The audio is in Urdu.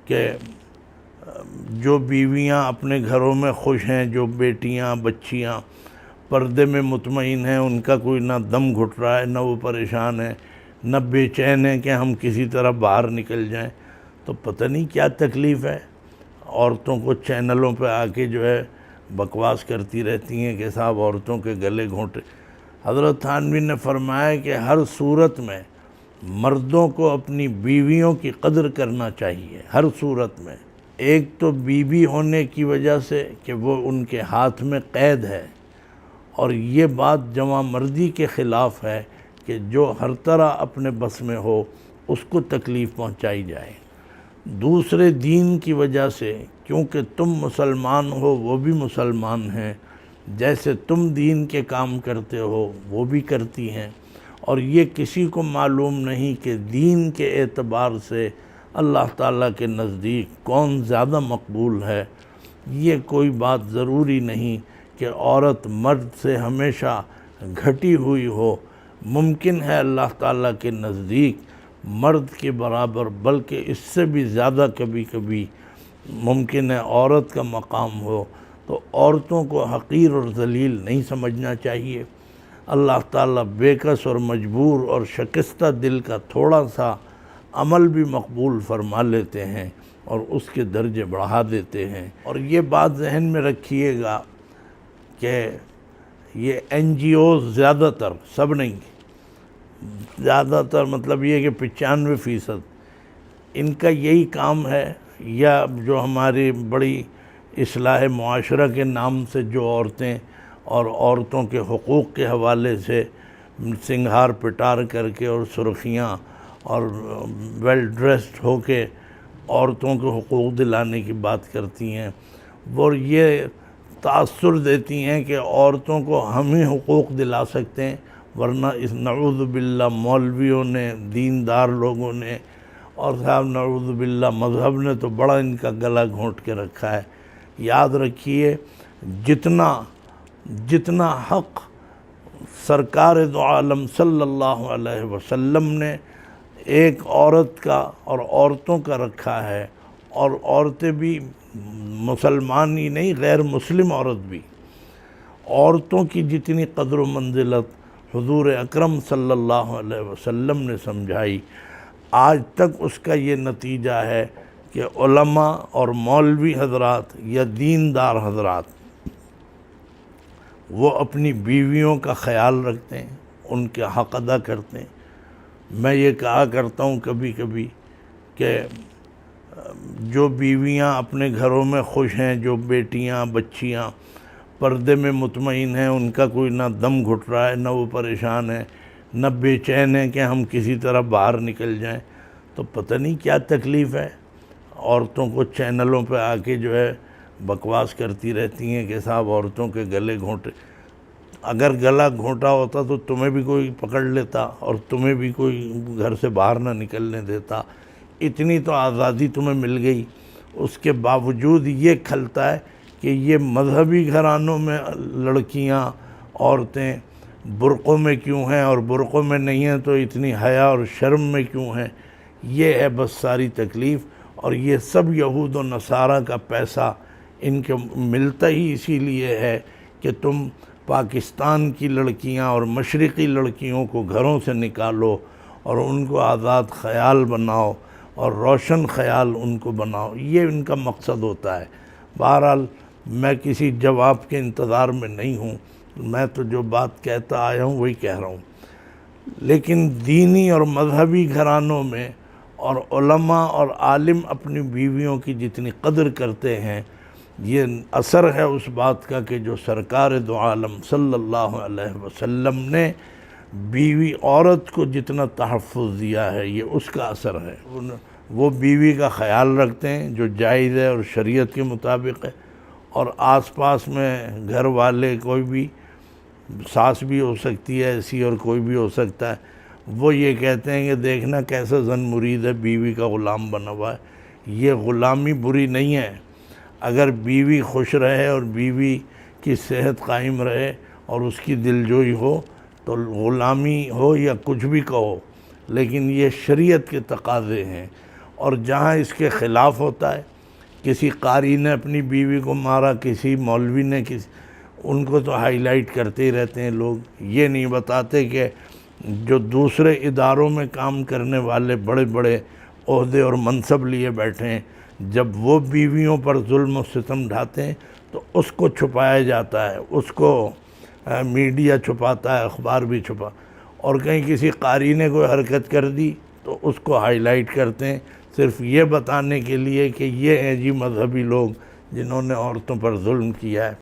کہ جو بیویاں اپنے گھروں میں خوش ہیں، جو بیٹیاں بچیاں پردے میں مطمئن ہیں، ان کا کوئی نہ دم گھٹ رہا ہے، نہ وہ پریشان ہے، نہ بے چین ہے کہ ہم کسی طرح باہر نکل جائیں، تو پتہ نہیں کیا تکلیف ہے۔ عورتوں کو چینلوں پہ آ کے جو ہے بکواس کرتی رہتی ہیں کہ صاحب عورتوں کے گلے گھونٹے۔ حضرت تھانوی نے فرمایا کہ ہر صورت میں مردوں کو اپنی بیویوں کی قدر کرنا چاہیے، ہر صورت میں۔ ایک تو بیوی ہونے کی وجہ سے کہ وہ ان کے ہاتھ میں قید ہے، اور یہ بات جواں مردی کے خلاف ہے کہ جو ہر طرح اپنے بس میں ہو اس کو تکلیف پہنچائی جائے۔ دوسرے دین کی وجہ سے، کیونکہ تم مسلمان ہو وہ بھی مسلمان ہیں، جیسے تم دین کے کام کرتے ہو وہ بھی کرتی ہیں، اور یہ کسی کو معلوم نہیں کہ دین کے اعتبار سے اللہ تعالیٰ کے نزدیک کون زیادہ مقبول ہے۔ یہ کوئی بات ضروری نہیں کہ عورت مرد سے ہمیشہ گھٹی ہوئی ہو، ممکن ہے اللہ تعالیٰ کے نزدیک مرد کے برابر بلکہ اس سے بھی زیادہ کبھی کبھی ممکن ہے عورت کا مقام ہو، تو عورتوں کو حقیر اور ذلیل نہیں سمجھنا چاہیے۔ اللہ تعالیٰ بے کس اور مجبور اور شکستہ دل کا تھوڑا سا عمل بھی مقبول فرما لیتے ہیں اور اس کے درجے بڑھا دیتے ہیں۔ اور یہ بات ذہن میں رکھیے گا کہ یہ این جی اوز زیادہ تر، سب نہیں، زیادہ تر مطلب یہ کہ 95% ان کا یہی کام ہے، یا جو ہماری بڑی اصلاح معاشرہ کے نام سے جو عورتیں اور عورتوں کے حقوق کے حوالے سے سنگھار پٹار کر کے اور سرخیاں اور ویل ڈریسڈ ہو کے عورتوں کو حقوق دلانے کی بات کرتی ہیں، وہ یہ تاثر دیتی ہیں کہ عورتوں کو ہم ہی حقوق دلا سکتے ہیں، ورنہ اس نعوذ باللہ مولویوں نے، دیندار لوگوں نے، اور صاحب نعوذ باللہ مذہب نے تو بڑا ان کا گلا گھونٹ کے رکھا ہے۔ یاد رکھیے جتنا حق سرکار دو عالم صلی اللہ علیہ وسلم نے ایک عورت کا اور عورتوں کا رکھا ہے، اور عورتیں بھی مسلمان ہی نہیں، غیر مسلم عورت بھی، عورتوں کی جتنی قدر و منزلت حضور اکرم صلی اللہ علیہ وسلم نے سمجھائی، آج تک اس کا یہ نتیجہ ہے کہ علماء اور مولوی حضرات یا دیندار حضرات وہ اپنی بیویوں کا خیال رکھتے ہیں، ان کے حق ادا کرتے ہیں۔ میں یہ کہا کرتا ہوں کبھی کبھی کہ جو بیویاں اپنے گھروں میں خوش ہیں، جو بیٹیاں بچیاں پردے میں مطمئن ہیں، ان کا کوئی نہ دم گھٹ رہا ہے، نہ وہ پریشان ہے، نہ بے چین ہے کہ ہم کسی طرح باہر نکل جائیں، تو پتہ نہیں کیا تکلیف ہے۔ عورتوں کو چینلوں پہ آ کے جو ہے بکواس کرتی رہتی ہیں کہ صاحب عورتوں کے گلے گھونٹے۔ اگر گلا گھونٹا ہوتا تو تمہیں بھی کوئی پکڑ لیتا اور تمہیں بھی کوئی گھر سے باہر نہ نکلنے دیتا، اتنی تو آزادی تمہیں مل گئی۔ اس کے باوجود یہ کھلتا ہے کہ یہ مذہبی گھرانوں میں لڑکیاں عورتیں برقعوں میں کیوں ہیں، اور برقعوں میں نہیں ہیں تو اتنی حیا اور شرم میں کیوں ہیں۔ یہ ہے بس ساری تکلیف، اور یہ سب یہود و نصارہ کا پیسہ ان کے ملتا ہی اسی لیے ہے کہ تم پاکستان کی لڑکیاں اور مشرقی لڑکیوں کو گھروں سے نکالو اور ان کو آزاد خیال بناؤ اور روشن خیال ان کو بناؤ، یہ ان کا مقصد ہوتا ہے۔ بہرحال میں کسی جواب کے انتظار میں نہیں ہوں، میں تو جو بات کہتا آیا ہوں وہی کہہ رہا ہوں۔ لیکن دینی اور مذہبی گھرانوں میں اور علماء اور عالم اپنی بیویوں کی جتنی قدر کرتے ہیں، یہ اثر ہے اس بات کا کہ جو سرکار دو عالم صلی اللہ علیہ وسلم نے بیوی عورت کو جتنا تحفظ دیا ہے، یہ اس کا اثر ہے۔ وہ بیوی کا خیال رکھتے ہیں جو جائز ہے اور شریعت کے مطابق ہے، اور آس پاس میں گھر والے کوئی بھی، ساس بھی ہو سکتی ہے ایسی اور کوئی بھی ہو سکتا ہے، وہ یہ کہتے ہیں کہ دیکھنا کیسا زن مرید ہے، بیوی کا غلام بنا ہوا ہے۔ یہ غلامی بری نہیں ہے، اگر بیوی خوش رہے اور بیوی کی صحت قائم رہے اور اس کی دلجوئی ہو تو غلامی ہو یا کچھ بھی کہو، لیکن یہ شریعت کے تقاضے ہیں۔ اور جہاں اس کے خلاف ہوتا ہے، کسی قاری نے اپنی بیوی کو مارا، کسی مولوی نے ان کو تو ہائی لائٹ کرتے ہی رہتے ہیں لوگ، یہ نہیں بتاتے کہ جو دوسرے اداروں میں کام کرنے والے بڑے بڑے عہدے اور منصب لیے بیٹھے ہیں، جب وہ بیویوں پر ظلم و ستم ڈھاتے ہیں تو اس کو چھپایا جاتا ہے، اس کو میڈیا چھپاتا ہے، اخبار بھی چھپا، اور کہیں کسی قاری نے کوئی حرکت کر دی تو اس کو ہائی لائٹ کرتے ہیں، صرف یہ بتانے کے لیے کہ یہ ہیں جی مذہبی لوگ جنہوں نے عورتوں پر ظلم کیا ہے۔